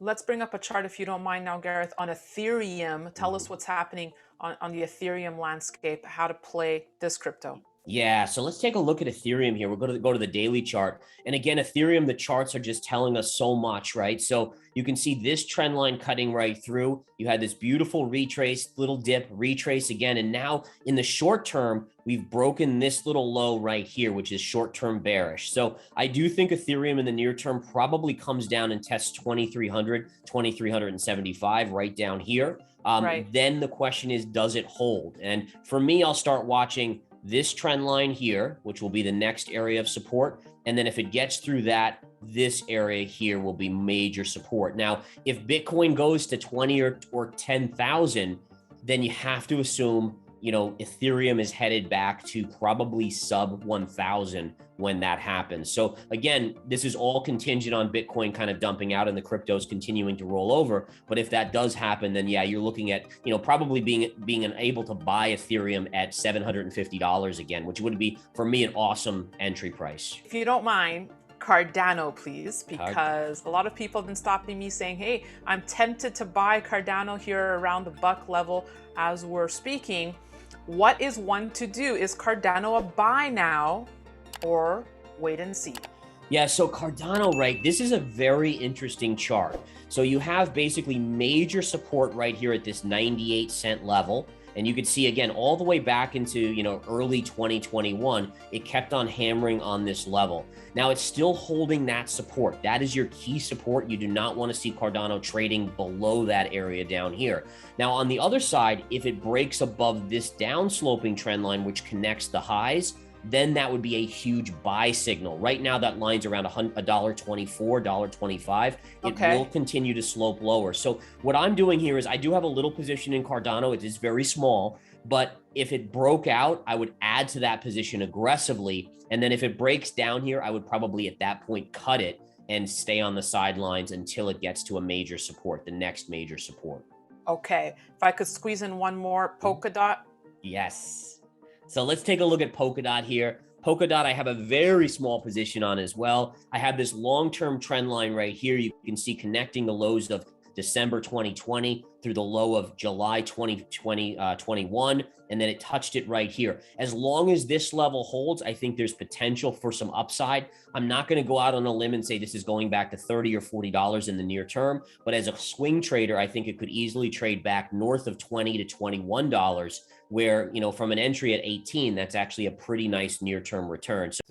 Let's bring up a chart if you don't mind now, Gareth, on Ethereum. Tell us what's happening on the Ethereum landscape, how to play this crypto. Yeah, so let's take a look at Ethereum here. We're going to go to the daily chart. And again, Ethereum, the charts are just telling us so much, right? So you can see this trend line cutting right through. You had this beautiful retrace, little dip, retrace again. And now in the short term, we've broken this little low right here, which is short-term bearish. So I do think Ethereum in the near term probably comes down and tests 2,300, 2,375 right down here. Right. Then the question is, does it hold? And for me, I'll start watching this trend line here, which will be the next area of support. And then if it gets through that, this area here will be major support. Now, if Bitcoin goes to 20 or 10,000, then you have to assume, Ethereum is headed back to probably sub 1,000 when that happens. So again, this is all contingent on Bitcoin kind of dumping out and the cryptos continuing to roll over. But if that does happen, then yeah, you're looking at, probably being able to buy Ethereum at $750 again, which would be, for me, an awesome entry price. If you don't mind, Cardano, please, because a lot of people have been stopping me saying, hey, I'm tempted to buy Cardano here around the buck level as we're speaking. What is one to do? Is Cardano a buy now or wait and see? Yeah, so Cardano, right, this is a very interesting chart. So you have basically major support right here at this 98-cent level. And you could see, again, all the way back into, early 2021, it kept on hammering on this level. Now it's still holding that support. That is your key support. You do not want to see Cardano trading below that area down here. Now, on the other side, if it breaks above this downsloping trend line, which connects the highs, then that would be a huge buy signal. Right now, that line's around $1.24, $1.25. It will continue to slope lower. So what I'm doing here is I do have a little position in Cardano. It is very small, but if it broke out, I would add to that position aggressively. And then if it breaks down here, I would probably at that point cut it and stay on the sidelines until it gets to a major support, the next major support. Okay. If I could squeeze in one more, Polkadot. Yes. So let's take a look at Polkadot here. Polkadot, I have a very small position on as well. I have this long-term trend line right here. You can see connecting the lows of December 2020 through the low of July 2021, and then it touched it right here. As long as this level holds, I think there's potential for some upside. I'm not going to go out on a limb and say this is going back to $30 or $40 in the near term, but as a swing trader, I think it could easily trade back north of $20 to $21, where, from an entry at 18, that's actually a pretty nice near-term return. So